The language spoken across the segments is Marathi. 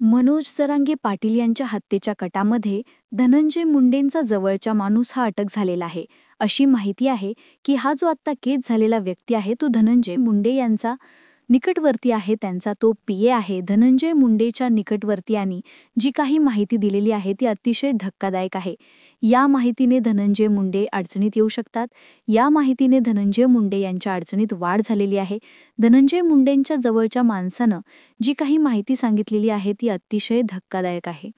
मनोज सरांगे पाटील यांच्या हत्येच्या कटामध्ये धनंजय मुंडेंचा जवळचा माणूस हा अटक झालेला आहे. अशी माहिती आहे की हा जो आत्ता केस झालेला व्यक्ती आहे तो धनंजय मुंडे यांचा निकटवर्ती आहे, त्यांचा तो पीए आहे. धनंजय मुंडेच्या निकटवर्तीयांनी जी काही माहिती दिलेली आहे ती अतिशय धक्कादायक आहे. या माहितीने धनंजय मुंडे अडचणीत येऊ शकतात. या माहितीने धनंजय मुंडे यांच्या अडचणीत वाढ झालेली आहे. धनंजय मुंडेंच्या जवळच्या माणसानं जी काही माहिती सांगितलेली आहे ती अतिशय धक्कादायक आहे.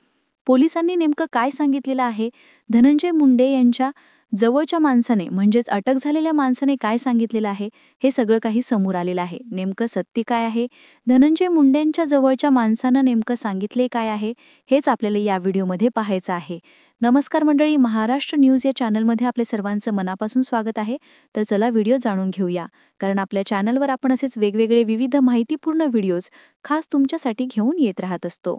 पोलिसांनी नेमकं काय सांगितलेलं आहे, धनंजय मुंडे यांच्या जवळच्या माणसाने म्हणजेच अटक झालेल्या माणसाने काय सांगितलेलं आहे, हे सगळं काही समोर आलेलं आहे. नेमकं सत्य काय आहे, धनंजय मुंडेंच्या जवळच्या माणसानं नेमकं सांगितले काय आहे, हेच आपल्याला या व्हिडिओमध्ये पाहायचं आहे. नमस्कार मंडळी, महाराष्ट्र न्यूज या चॅनलमध्ये आपले सर्वांचं मनापासून स्वागत आहे. तर चला व्हिडिओ जाणून घेऊया, कारण आपल्या चॅनलवर आपण असेच वेगवेगळे विविध माहितीपूर्ण व्हिडिओज खास तुमच्यासाठी घेऊन येत राहत असतो.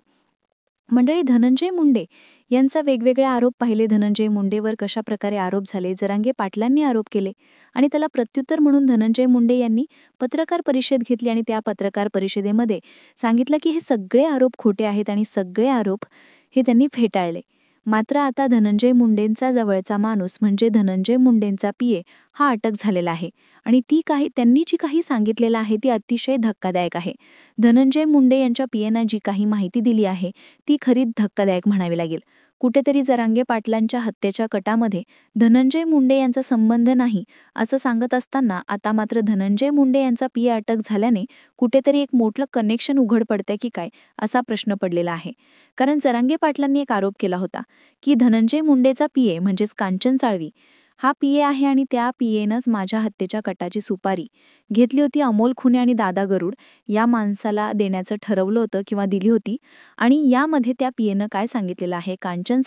मंडळी, धनंजय मुंडे यांचा वेगवेगळे आरोप पाहिले. धनंजय मुंडेवर कशा प्रकारे आरोप झाले, जरांगे पाटलांनी आरोप केले आणि त्याला प्रत्युत्तर म्हणून धनंजय मुंडे यांनी पत्रकार परिषद घेतली आणि त्या पत्रकार परिषदेमध्ये सांगितलं की हे सगळे आरोप खोटे आहेत आणि सगळे आरोप हे त्यांनी फेटाळले. मात्र आता धनंजय मुंडेंचा जवळचा माणूस म्हणजे धनंजय मुंडेंचा पीए हा अटक झालेला आहे आणि त्यांनी जी काही सांगितलेलं आहे ती अतिशय धक्कादायक आहे. धनंजय मुंडे यांच्या पीएनं जी काही माहिती दिली आहे ती खरीच धक्कादायक म्हणावी लागेल. कुठेतरी जरांगे पाटलांच्या हत्येच्या कटामध्ये धनंजय मुंडे यांचा संबंध नाही असं सांगत असताना आता मात्र धनंजय मुंडे यांचा पीए अटक झाल्याने कुठेतरी एक मोठं कनेक्शन उघड पडतंय की काय असा प्रश्न पडलेला आहे. कारण जरांगे पाटलांनी एक आरोप केला होता की धनंजय मुंडेचा पीए म्हणजेच कांचन साळवी हा पीए आहे आणि त्या पीएनंच माझ्या हत्येच्या कटाची सुपारी घेतली होती. अमोल खुने आणि दादा गरुड या माणसाला देण्याचं ठरवलं होतं किंवा दिली होती. आणि यामध्ये त्या पीएनं काय सांगितलेलं आहे, कांचन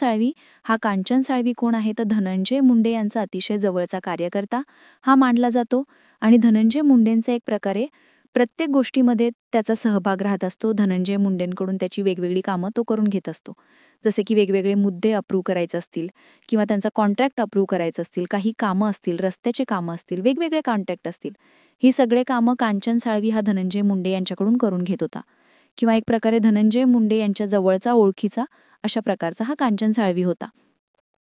साळवी कोण आहे तर धनंजय मुंडे यांचा अतिशय जवळचा कार्यकर्ता हा मानला जातो आणि धनंजय मुंडेंचा एक प्रकारे प्रत्येक गोष्टीमध्ये त्याचा सहभाग राहत असतो. धनंजय मुंडेंकडून त्याची वेगवेगळी कामं तो करून घेत असतो, जसे की वेगवेगळे मुद्दे अप्रूव्ह करायचे असतील किंवा त्यांचा कॉन्ट्रॅक्ट अप्रूव्ह करायचं असतील, काही कामं असतील, रस्त्याचे कामं असतील, वेगवेगळे कॉन्ट्रॅक्ट असतील, ही सगळे कामं कांचन साळवी हा धनंजय मुंडे यांच्याकडून करून घेत होता किंवा एक प्रकारे धनंजय मुंडे यांच्या जवळचा ओळखीचा अशा प्रकारचा हा कांचन साळवी होता.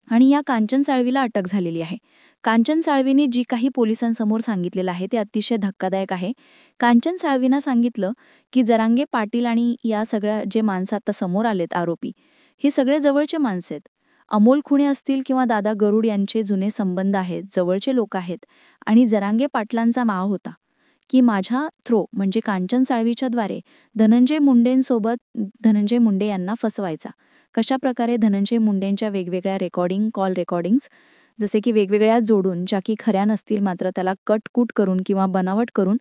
आणि या कांचन साळवीला अटक झालेली आहे. कांचन साळवीने जी काही पोलिसांसमोर सांगितलेलं आहे ते अतिशय धक्कादायक आहे. कांचन साळवीनं सांगितलं की जरांगे पाटील आणि या सगळ्या जे माणसं आता समोर आलेत आरोपी, हे सगळे जवळचे माणसं आहेत. अमोल खुणे असतील किंवा दादा गरुड यांचे जुने संबंध आहेत, जवळचे लोक आहेत आणि जरांगे पाटलांचा माव होता की माझ्या म्हणजे कांचन साळवीच्याद्वारे धनंजय मुंडे यांना फसवायचा. कशा प्रकारे धनंजय मुंडेंच्या वेगवेगळ्या कॉल रेकॉर्डिंग्स जसे की वेगवेगळ्या जोडून, ज्या की खऱ्या नसतील मात्र त्याला कटकूट करून किंवा बनावट करून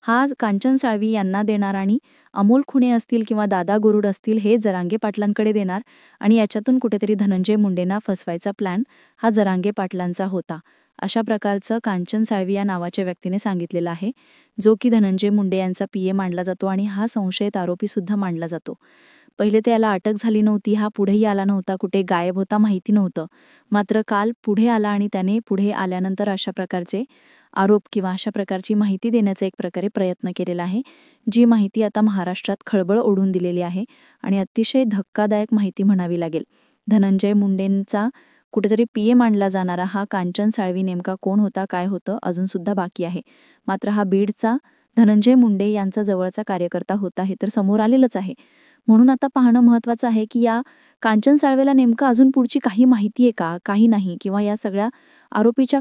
हा कांचन साळवी यांना देणार आणि अमोल खुणे असतील किंवा दादा गरुड असतील हे जरांगे पाटलांकडे देणार आणि याच्यातून कुठेतरी धनंजय मुंडेंना फसवायचा प्लॅन हा जरांगे पाटलांचा होता. अशा प्रकारचं कांचन साळवी या नावाच्या व्यक्तीने सांगितलेलं आहे, जो की धनंजय मुंडे यांचा पीए मानला जातो आणि हा संशयित आरोपी सुद्धा मानला जातो. पहिले त्याला अटक झाली नव्हती, हा पुढेही आला नव्हता, कुठे गायब होता माहिती नव्हतं. मात्र काल पुढे आला आणि त्याने पुढे आल्यानंतर अशा प्रकारचे आरोप किंवा अशा प्रकारची माहिती देण्याचा एक प्रकारे प्रयत्न केलेला आहे, जी माहिती आता महाराष्ट्रात खळबळ ओढून दिलेली आहे आणि अतिशय धक्कादायक माहिती म्हणावी लागेल. धनंजय मुंडेंचा कुठेतरी पीए मानला जाणारा हा कांचन साळवी नेमका कोण होता, काय होतं अजून सुद्धा बाकी आहे. मात्र हा बीडचा धनंजय मुंडे यांचा जवळचा कार्यकर्ता होता हे तर समोर आलेलंच आहे. म्हणून आता पाहणं महत्त्वाचं आहे की या कांचन साळवेला नेमकं अजून पुढची काही माहिती आहे का, काही नाही, किंवा या सगळ्या आरोपीच्या